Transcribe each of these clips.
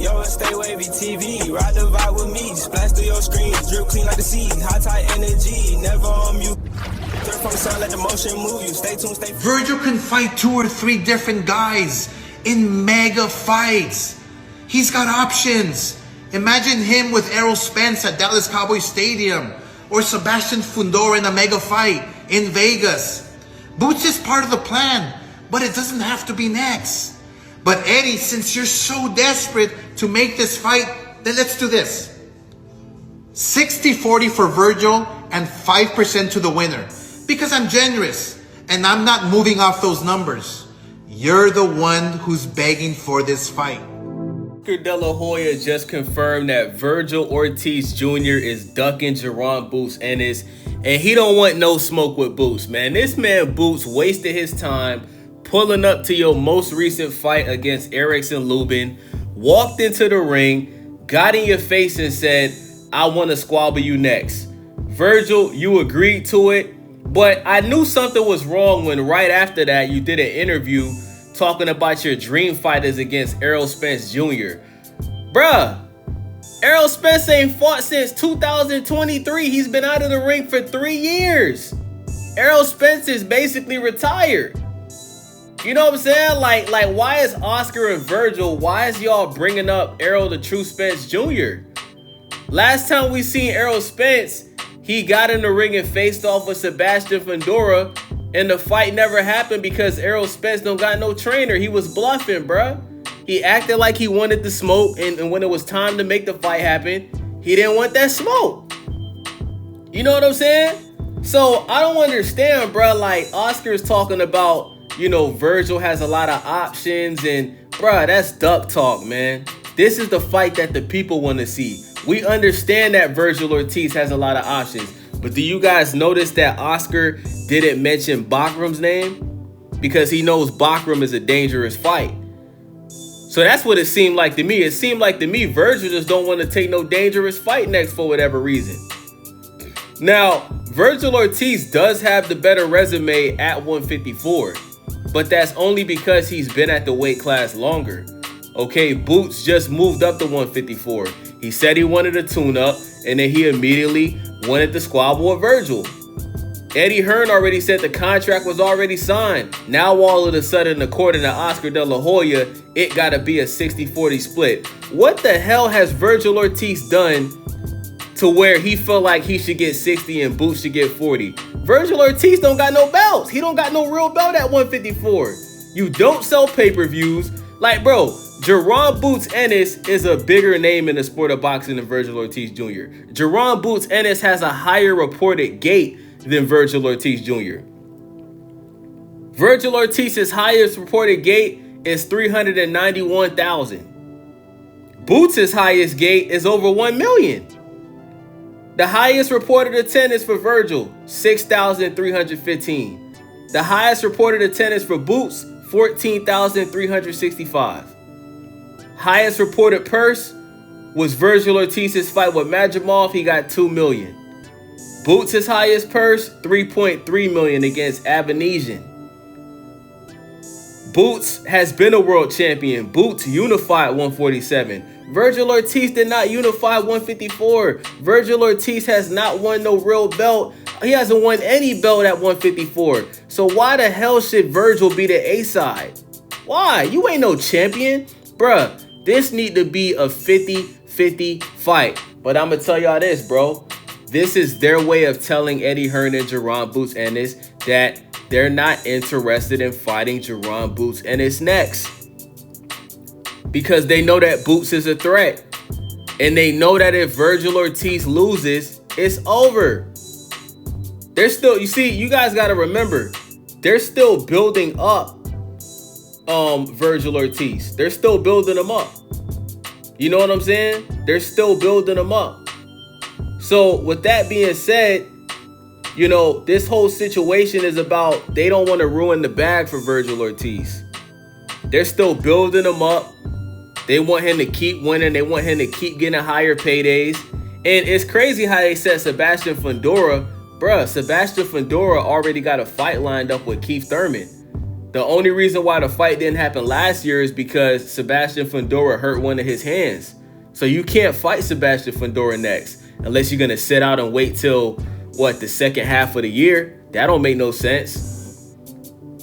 Yo, stay wavy TV, ride the vibe with me, splash through your screen, drip clean like the sea, high tide energy, never on mute. Turn from the sound, let the motion move you. Stay tuned, stay. Vergil can fight 2 or 3 different guys in mega fights. He's got options. Imagine him with Errol Spence at Dallas Cowboys Stadium, or Sebastian Fundora in a mega fight in Vegas. Boots is part of the plan, but it doesn't have to be next. But Eddie, since you're so desperate to make this fight, then let's do this. 60-40 for Vergil and 5% to the winner. Because I'm generous and I'm not moving off those numbers. You're the one who's begging for this fight. OscarDeLaHoya just confirmed that Vergil Ortiz Jr. is ducking Jaron Boots Ennis, and he don't want no smoke with Boots, man. This man Boots wasted his time pulling up to your most recent fight against Erickson Lubin, walked into the ring, got in your face and said, I want to squabble you next. Vergil, you agreed to it, but I knew something was wrong when right after that you did an interview talking about your dream fighters against Errol Spence Jr. Bruh, Errol Spence ain't fought since 2023. He's been out of the ring for 3 years. Errol Spence is basically retired. You know what I'm saying? Like why is Oscar and Vergil, why is y'all bringing up Errol the True Spence Jr.? Last time we seen Errol Spence, he got in the ring and faced off with Sebastian Fundora, and the fight never happened because Errol Spence don't got no trainer. He was bluffing, bruh. He acted like he wanted the smoke, and when it was time to make the fight happen, he didn't want that smoke. You know what I'm saying? So I don't understand, bruh. Like, Oscar's talking about, you know, Vergil has a lot of options, and bruh, that's duck talk, man. This is the fight that the people want to see. We understand that Vergil Ortiz has a lot of options, but do you guys notice that Oscar didn't mention Bakram's name? Because he knows Bakram is a dangerous fight. So that's what it seemed like to me. It seemed like to me Vergil just don't want to take no dangerous fight next for whatever reason. Now, Vergil Ortiz does have the better resume at 154, but that's only because he's been at the weight class longer. Okay, Boots just moved up to 154. He said he wanted a tune-up, and then he immediately wanted to squabble with Vergil. Eddie Hearn already said the contract was already signed. Now all of a sudden, according to OscarDeLaHoya, it gotta be a 60-40 split. What the hell has Vergil Ortiz done to where he felt like he should get 60 and Boots should get 40? Vergil Ortiz don't got no belts. He don't got no real belt at 154. You don't sell pay-per-views. Like, bro, Jaron Boots Ennis is a bigger name in the sport of boxing than Vergil Ortiz Jr. Jaron Boots Ennis has a higher reported gate than Vergil Ortiz Jr. Vergil Ortiz's highest reported gate is 391,000. Boots' highest gate is over 1 million. The highest reported attendance for Vergil, 6,315. The highest reported attendance for Boots, 14,365. Highest reported purse was Vergil Ortiz's fight with Madrimov. He got 2 million. Boots' highest purse, 3.3 million against Abanesian. Boots has been a world champion. Boots unified 147. Vergil Ortiz did not unify 154. Vergil Ortiz has not won no real belt. He hasn't won any belt at 154. So why the hell should Vergil be the A side? Why? You ain't no champion. Bruh, this need to be a 50-50 fight. But I'm going to tell y'all this, bro. This is their way of telling Eddie Hearn and Jaron Boots Ennis that they're not interested in fighting Jaron Boots Ennis next. Because they know that Boots is a threat. And they know that if Vergil Ortiz loses, it's over. They're still, you see, you guys got to remember, they're still building up Vergil Ortiz. They're still building him up. You know what I'm saying? They're still building him up. So with that being said, you know, this whole situation is about, they don't want to ruin the bag for Vergil Ortiz. They're still building him up. They want him to keep winning. They want him to keep getting higher paydays. And it's crazy how they said Sebastian Fundora. Bruh, Sebastian Fundora already got a fight lined up with Keith Thurman. The only reason why the fight didn't happen last year is because Sebastian Fundora hurt one of his hands. So you can't fight Sebastian Fundora next unless you're going to sit out and wait till, what, the second half of the year? That don't make no sense.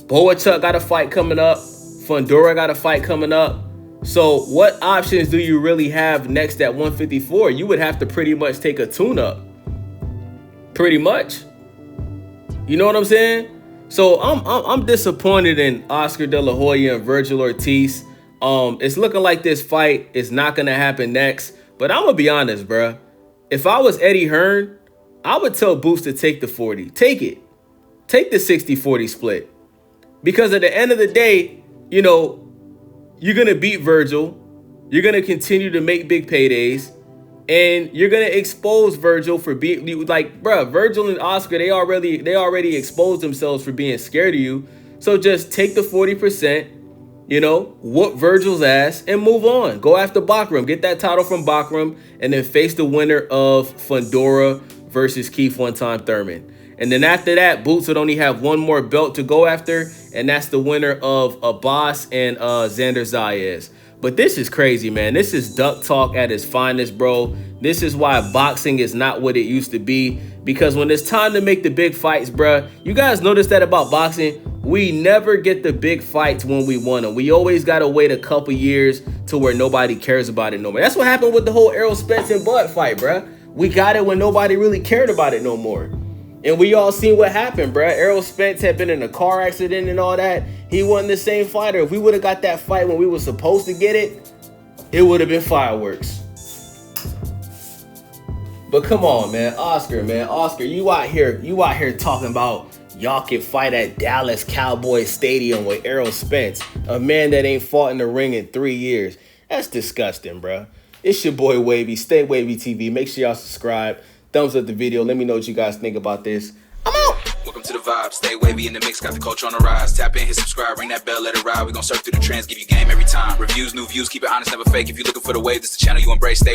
Boachuk got a fight coming up. Fundora got a fight coming up. So what options do you really have next at 154? You would have to pretty much take a tune-up. Pretty much. You know what I'm saying? So I'm disappointed in OscarDeLaHoya and Vergil Ortiz. It's looking like this fight is not gonna happen next. But I'm gonna be honest, bruh. If I was Eddie Hearn, I would tell Boots to take the 40. Take it. Take the 60-40 split. Because at the end of the day, you know, you're gonna beat Vergil. You're gonna continue to make big paydays. And you're gonna expose Vergil for being like, bruh, Vergil and Oscar, they already exposed themselves for being scared of you. So just take the 40%, you know, whoop Vergil's ass and move on. Go after Bakram, get that title from Bakram, and then face the winner of Fundora versus Keith One-Time Thurman. And then after that, Boots would only have one more belt to go after, and that's the winner of Abbas and Xander Zayas. But this is crazy, man. This is duck talk at its finest, bro. This is why boxing is not what it used to be. Because when it's time to make the big fights, bruh, you guys notice that about boxing? We never get the big fights when we want them. We always got to wait a couple years to where nobody cares about it no more. That's what happened with the whole Errol Spence and Bud fight, bruh. We got it when nobody really cared about it no more. And we all seen what happened, bruh. Errol Spence had been in a car accident and all that. He wasn't the same fighter. If we would have got that fight when we were supposed to get it, it would have been fireworks. But come on, man. Oscar, you out here talking about y'all can fight at Dallas Cowboys Stadium with Errol Spence, a man that ain't fought in the ring in 3 years. That's disgusting, bruh. It's your boy Wavy. Stay Wavy TV. Make sure y'all subscribe. Thumbs up the video. Let me know what you guys think about this. I'm out. Welcome to the vibe. Stay wavy in the mix. Got the culture on the rise. Tap in, hit subscribe, ring that bell, let it ride. We gon' surf through the trends, give you game every time. Reviews, new views, keep it honest, never fake. If you're looking for the wave, this is the channel you embrace. Stay